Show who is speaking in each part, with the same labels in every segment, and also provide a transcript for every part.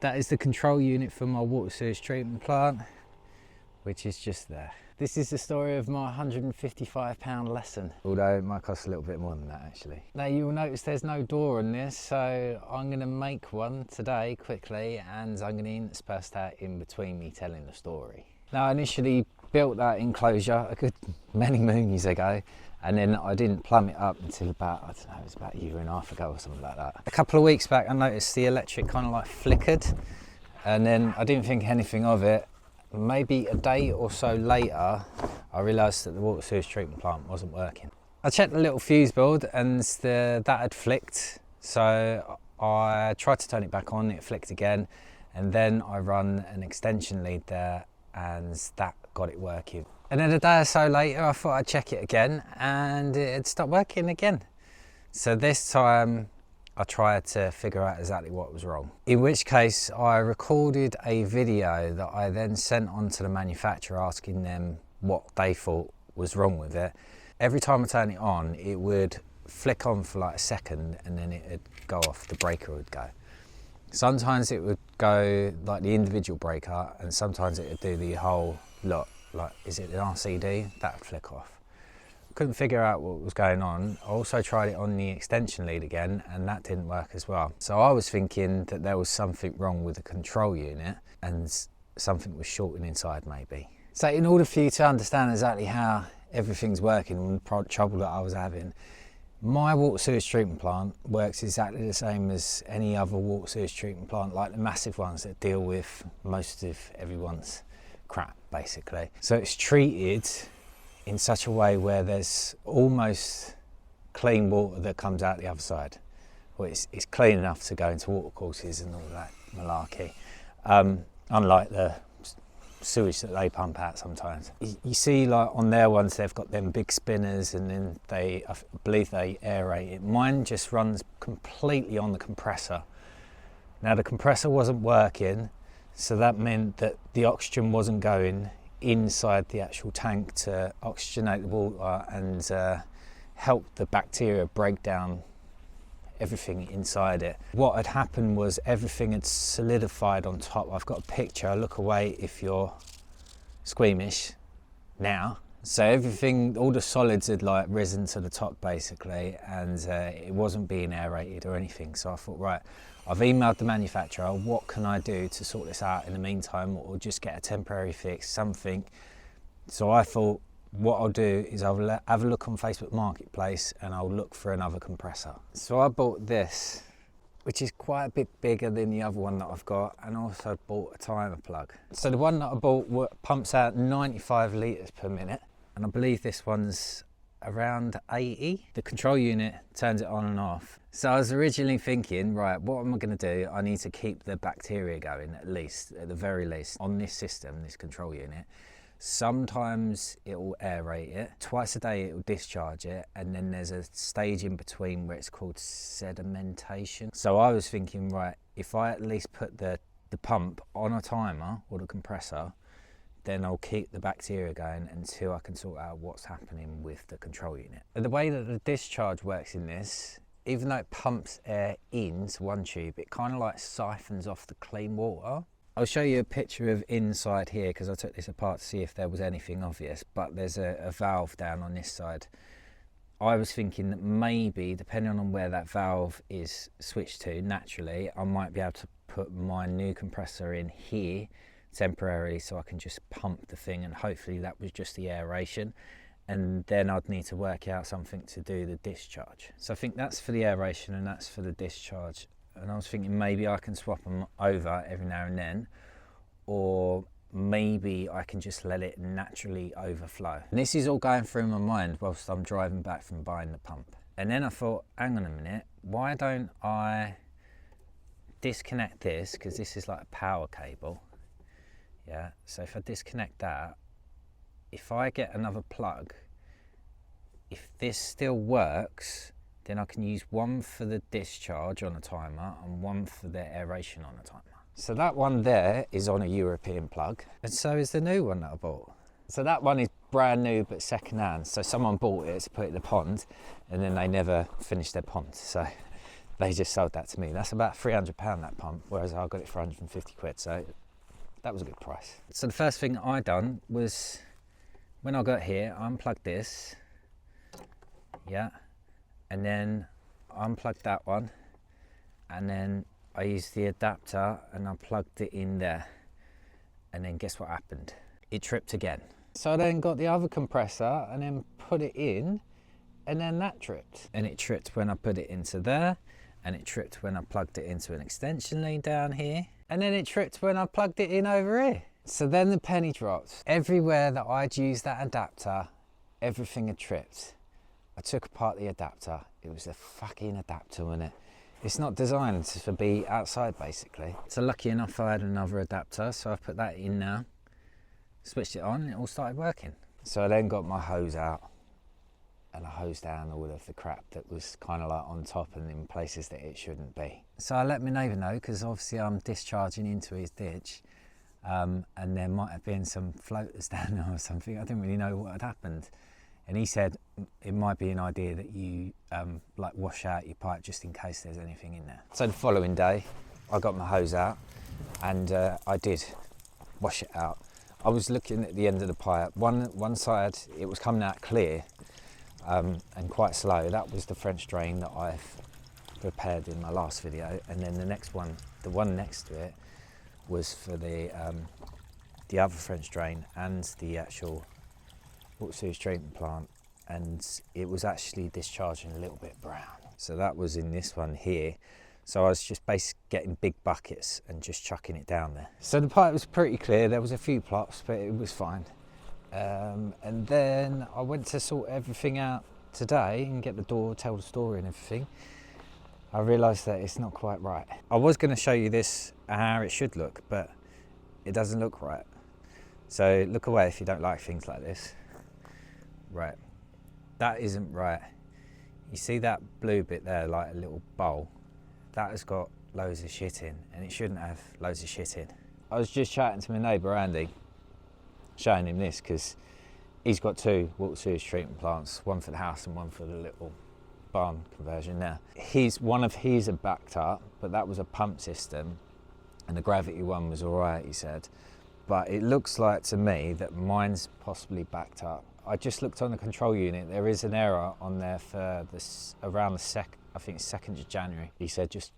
Speaker 1: That is the control unit for my water sewage treatment plant, which is just there. This is the story of my £155 lesson, although it might cost a little bit more than that actually. Now you'll notice there's no door on this, so I'm going to make one today quickly, and I'm going to intersperse that in between me telling the story. Now I initially built that enclosure a good many moons ago, and then I didn't plumb it up until about, I don't know, it was about a year and a half ago or something like that. A couple of weeks back I noticed the electric kind of like flickered, and then I didn't think anything of it. Maybe a day or so later, I realised that the water sewage treatment plant wasn't working. I checked the little fuse board and that had flicked, so I tried to turn it back on, it flicked again, and then I run an extension lead there and that got it working. And then a day or so later, I thought I'd check it again and it had stopped working again. So this time, I tried to figure out exactly what was wrong. In which case I recorded a video that I then sent on to the manufacturer asking them what they thought was wrong with it. Every time I turn it on, it would flick on for like a second and then it would go off, the breaker would go. Sometimes it would go like the individual breaker, and sometimes it would do the whole lot, like is it an RCD? That would flick off. Couldn't figure out what was going on. I also tried it on the extension lead again and that didn't work as well. So I was thinking that there was something wrong with the control unit and something was shorting inside maybe. So in order for you to understand exactly how everything's working and the trouble that I was having, my water sewage treatment plant works exactly the same as any other water sewage treatment plant, like the massive ones that deal with most of everyone's crap basically. So it's treated in such a way where there's almost clean water that comes out the other side. Well, it's clean enough to go into water courses and all that malarkey, unlike the sewage that they pump out sometimes. You see like on their ones they've got them big spinners and then I believe they aerate it. Mine just runs completely on the compressor. Now the compressor wasn't working, so that meant that the oxygen wasn't going inside the actual tank to oxygenate the water and help the bacteria break down everything inside it. What had happened was everything had solidified on top. I've got a picture, look away if you're squeamish now. So everything, all the solids had like risen to the top basically, and it wasn't being aerated or anything. So I thought, right, I've emailed the manufacturer, what can I do to sort this out in the meantime, or just get a temporary fix, something. So I thought what I'll do is I'll have a look on Facebook Marketplace and I'll look for another compressor. So I bought this, which is quite a bit bigger than the other one that I've got, and also bought a timer plug. So the one that I bought pumps out 95 litres per minute, and I believe this one's around 80. The control unit turns it on and off. So I was originally thinking, right, what am I going to do? I need to keep the bacteria going at the very least, on this system, this control unit. Sometimes it will aerate it, twice a day it will discharge it, and then there's a stage in between where it's called sedimentation. So I was thinking, right, if I at least put the pump on a timer or the compressor, then I'll keep the bacteria going until I can sort out what's happening with the control unit. And the way that the discharge works in this, even though it pumps air into one tube, it kind of like siphons off the clean water. I'll show you a picture of inside here because I took this apart to see if there was anything obvious, but there's a valve down on this side. I was thinking that maybe, depending on where that valve is switched to, naturally, I might be able to put my new compressor in here temporarily so I can just pump the thing, and hopefully that was just the aeration, and then I'd need to work out something to do the discharge. So I think that's for the aeration and that's for the discharge, and I was thinking maybe I can swap them over every now and then, or maybe I can just let it naturally overflow. And this is all going through my mind whilst I'm driving back from buying the pump. And then I thought, hang on a minute, why don't I disconnect this, because this is like a power cable. Yeah, so if I disconnect that, if I get another plug, if this still works, then I can use one for the discharge on a timer and one for the aeration on a timer. So that one there is on a European plug, and so is the new one that I bought. So that one is brand new but second hand. So someone bought it to put it in the pond and then they never finished their pond. So They just sold that to me. That's about £300 that pump, whereas I got it for 150 quid, so that was a good price. So the first thing I done was, when I got here, I unplugged this, yeah, and then I unplugged that one, and then I used the adapter and I plugged it in there, and then guess what happened? It tripped again. So I then got the other compressor and then put it in, and then that tripped. And it tripped when I put it into there, and it tripped when I plugged it into an extension lead down here, and then it tripped when I plugged it in over here. So then the penny dropped. Everywhere that I'd used that adapter, everything had tripped. I took apart the adapter. It was a fucking adapter, wasn't it? It's not designed to be outside, basically. So lucky enough I had another adapter, so I put that in now, switched it on, and it all started working. So I then got my hose out, and I hosed down all of the crap that was kind of like on top and in places that it shouldn't be. So I let my neighbour know, because obviously I'm discharging into his ditch, and there might have been some floaters down there or something. I didn't really know what had happened. And he said it might be an idea that you like wash out your pipe just in case there's anything in there. So the following day, I got my hose out, and I did wash it out. I was looking at the end of the pipe. One side, it was coming out clear, and quite slow. That was the French drain that I've repaired in my last video, and then the next one, the one next to it, was for the other French drain and the actual water sewage treatment plant, and it was actually discharging a little bit brown. So that was in this one here. So I was just basically getting big buckets and just chucking it down there. So the pipe was pretty clear. There was a few plops, but it was fine. And then I went to sort everything out today and get the door, tell the story and everything. I realised that it's not quite right. I was going to show you this, how it should look, but it doesn't look right. So look away if you don't like things like this. Right, that isn't right. You see that blue bit there, like a little bowl? That has got loads of shit in, and it shouldn't have loads of shit in. I was just chatting to my neighbour Andy, showing him this, because he's got two water sewage treatment plants, one for the house and one for the little barn conversion now. One of his had backed up, but that was a pump system, and the gravity one was all right, he said. But it looks like to me that mine's possibly backed up. I just looked on the control unit. There is an error on there for this around the I think it's 2nd of January. He said just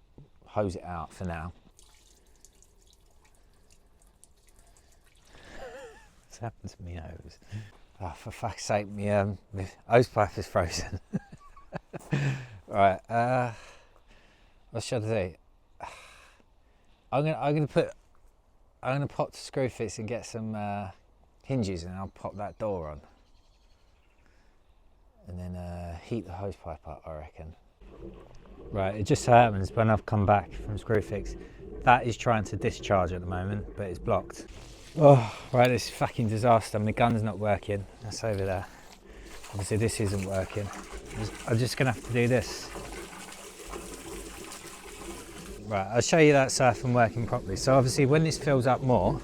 Speaker 1: hose it out for now. What's happened to me hose? Oh, for fuck's sake, my hose pipe is frozen. Right, what should I do? I'm gonna pop the screw fits and get some hinges, and I'll pop that door on. And then heat the hose pipe up, I reckon. Right, it just so happens when I've come back from Screwfix, that is trying to discharge at the moment, but it's blocked. Oh, right, this is fucking disaster. My gun's not working. That's over there. Obviously this isn't working. I'm just gonna have to do this. Right, I'll show you that surf and working properly. So obviously when this fills up more,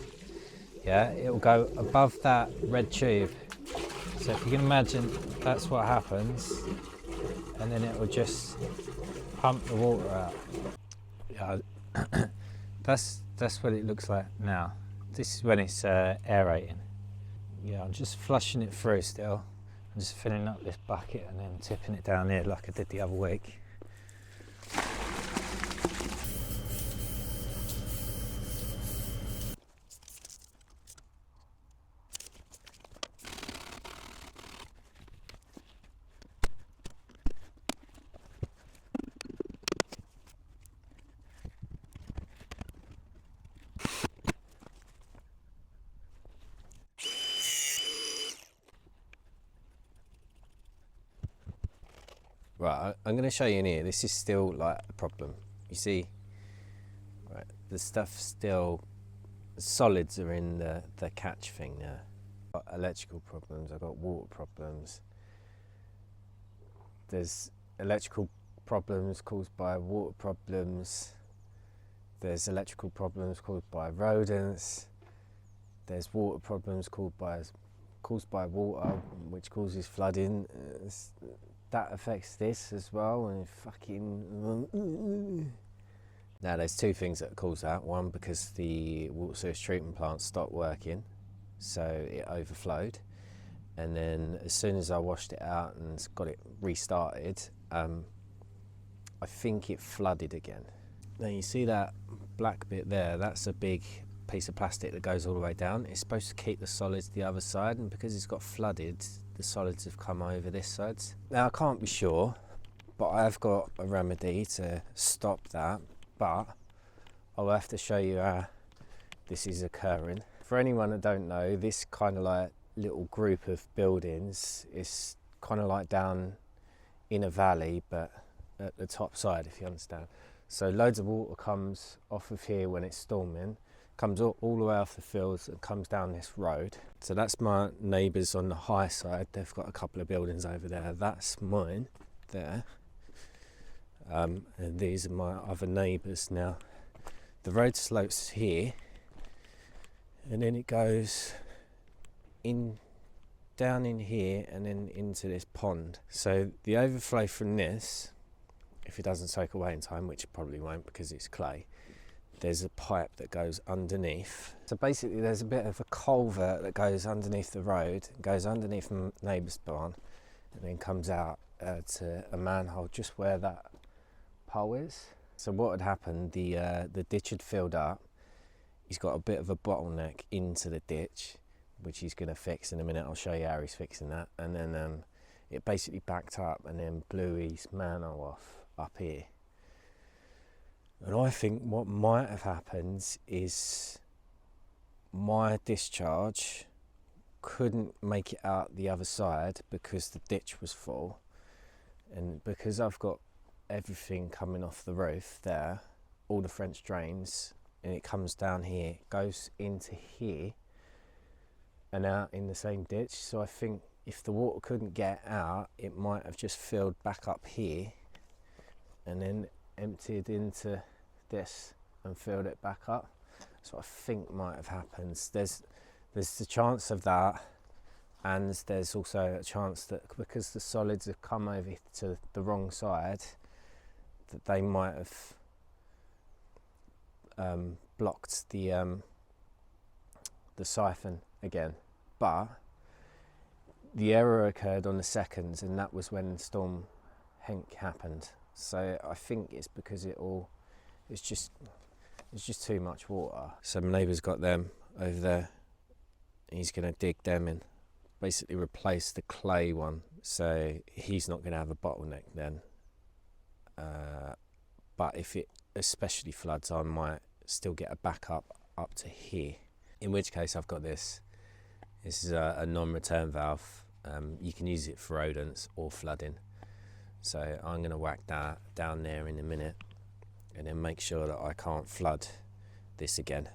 Speaker 1: yeah, it will go above that red tube. So if you can imagine, that's what happens, and then it will just pump the water out. Yeah, that's what it looks like now. This is when it's aerating. Yeah, I'm just flushing it through still. I'm just filling up this bucket and then tipping it down here like I did the other week. Right, I'm going to show you in here. This is still like a problem. You see, right, the stuff still, the solids are in the catch thing now. I've got electrical problems, I've got water problems. There's electrical problems caused by water problems. There's electrical problems caused by rodents. There's water problems caused by water, which causes flooding.
Speaker 2: that affects this as well, and fucking. Now there's two things that cause that. One, because the water sewage treatment plant stopped working, so it overflowed, and then as soon as I washed it out and got it restarted, I think it flooded again. Now you see that black bit there, that's a big piece of plastic that goes all the way down. It's supposed to keep the solids the other side, and because it's got flooded, the solids have come over this side. Now I can't be sure, but I've got a remedy to stop that, but I'll have to show you how this is occurring. For anyone that don't know, this kind of like little group of buildings is kind of like down in a valley, but at the top side, if you understand. So loads of water comes off of here when it's storming, comes all the way off the fields and comes down this road. So that's my neighbours on the high side. They've got a couple of buildings over there. That's mine there. And these are my other neighbours. Now the road slopes here, and then it goes in down in here and then into this pond. So the overflow from this, if it doesn't soak away in time, which it probably won't because it's clay, there's a pipe that goes underneath. So basically there's a bit of a culvert that goes underneath the road, goes underneath my neighbour's barn, and then comes out to a manhole just where that pole is. So what had happened, the ditch had filled up. He's got a bit of a bottleneck into the ditch, which he's going to fix in a minute. I'll show you how he's fixing that. And then it basically backed up and then blew his manhole off up here. And I think what might have happened is my discharge couldn't make it out the other side because the ditch was full, and because I've got everything coming off the roof there, all the French drains, and it comes down here, goes into here and out in the same ditch. So I think if the water couldn't get out, it might have just filled back up here and then emptied into this and filled it back up. So I think might have happened. There's the chance of that, and there's also a chance that because the solids have come over to the wrong side, that they might have blocked the siphon again. But the error occurred on the second, and that was when Storm Henk happened. So I think it's because it's just too much water. So my neighbour's got them over there. He's going to dig them in, basically replace the clay one. So he's not going to have a bottleneck then. But if it especially floods, I might still get a backup up to here. In which case I've got this. This is a non-return valve. You can use it for rodents or flooding. So I'm going to whack that down there in a minute and then make sure that I can't flood this again.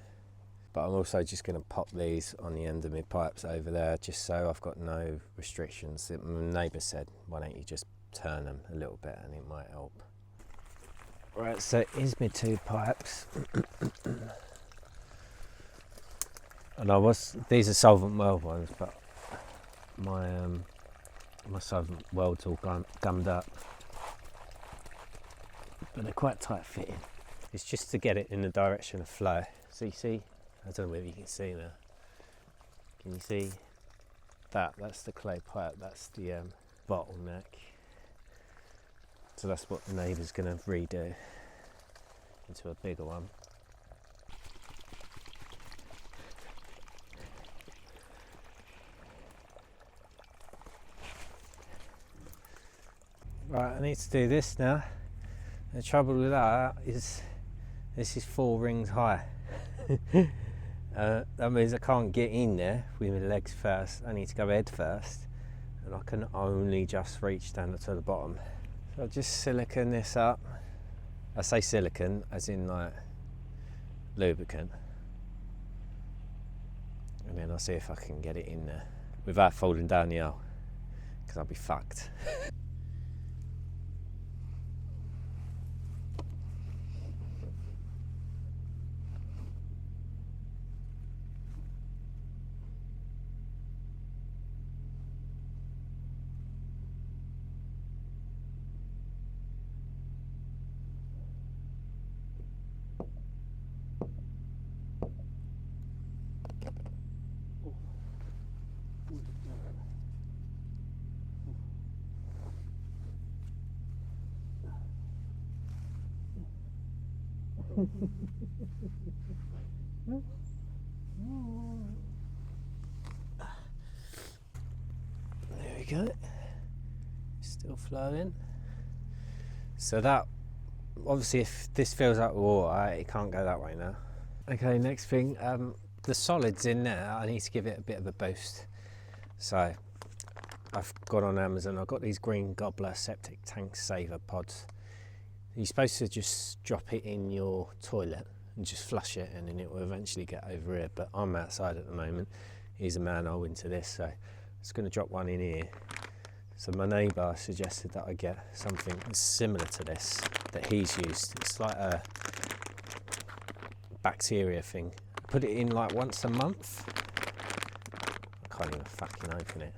Speaker 2: But I'm also just going to pop these on the end of my pipes over there just so I've got no restrictions. My neighbour said, why don't you just turn them a little bit and it might help. Right, so here's my two pipes. And these are solvent weld ones, but my solvent weld's all gummed up. But they're quite tight fitting. It's just to get it in the direction of flow. So you see, I don't know whether you can see now. Can you see that? That's the clay pipe, that's the bottleneck. So that's what the neighbour's going to redo into a bigger one. Right, I need to do this now. The trouble with that is this is 4 rings high. That means I can't get in there with my legs first. I need to go head first, and I can only just reach down to the bottom. So I'll just silicone this up. I say silicone as in like lubricant, and then I'll see if I can get it in there without falling down the hole, because I'll be fucked. There we go. Still flowing. So that, obviously if this fills up with water, it can't go that way now. Okay, next thing, the solids in there, I need to give it a bit of a boost. So I've gone on Amazon, I've got these green gobbler septic tank saver pods. You're supposed to just drop it in your toilet and just flush it, and then it will eventually get over here, but I'm outside at the moment. Here's a manhole into this, so I'm just going to drop one in here. So my neighbour suggested that I get something similar to this that he's used. It's like a bacteria thing. Put it in like once a month. I can't even fucking open it.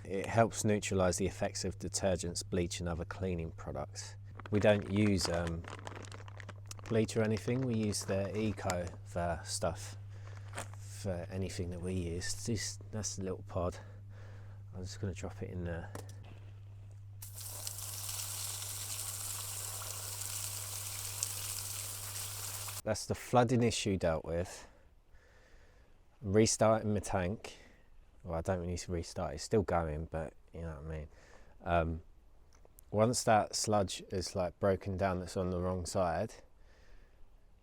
Speaker 2: It helps neutralise the effects of detergents, bleach and other cleaning products. We don't use bleach or anything, we use the eco for stuff, for anything that we use. That's a little pod. I'm just going to drop it in there. That's the flooding issue dealt with. Restarting my tank. Well, I don't really need to restart, it's still going, but you know what I mean. Once that sludge is like broken down that's on the wrong side,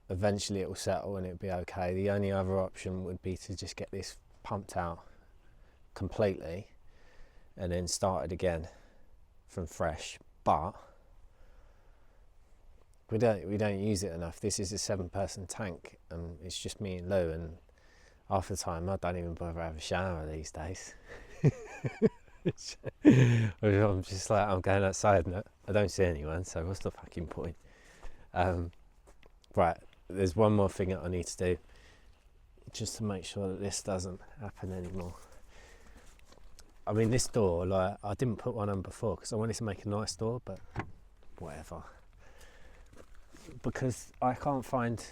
Speaker 2: eventually it will settle and it'll be okay. The only other option would be to just get this pumped out completely and then started again from fresh, but we don't use it enough. This is a 7-person tank and it's just me and Lou, and half the time I don't even bother have a shower these days. I'm just like, I'm going outside and I don't see anyone, so what's the fucking point? Right, there's one more thing that I need to do just to make sure that this doesn't happen anymore. I mean, this door, like, I didn't put one on before because I wanted to make a nice door, but whatever. Because I can't find,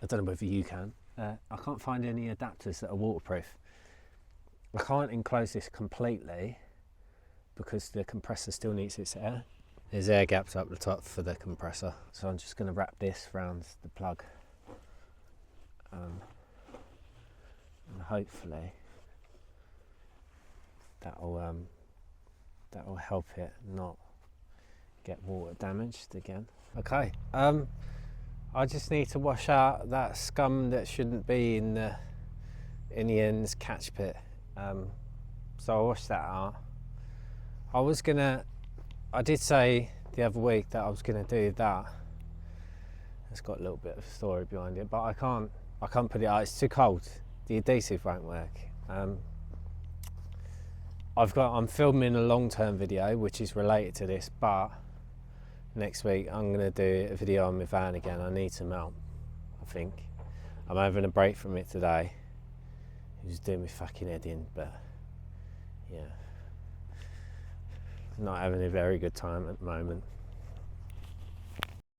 Speaker 2: I don't know whether you can, I can't find any adapters that are waterproof. I can't enclose this completely because the compressor still needs its air. There's air gaps up the top for the compressor, so I'm just going to wrap this around the plug, and hopefully that'll help it not get water damaged again. Okay, I just need to wash out that scum that shouldn't be in the ends catch pit. So I'll wash that out. I did say the other week that I was gonna do that. It's got a little bit of a story behind it, but I can't put it out, it's too cold. The adhesive won't work. I'm filming a long-term video which is related to this, but next week I'm gonna do a video on my van again. I need to mount, I think. I'm having a break from it today. It was doing me fucking head in, but yeah. Not having a very good time at the moment.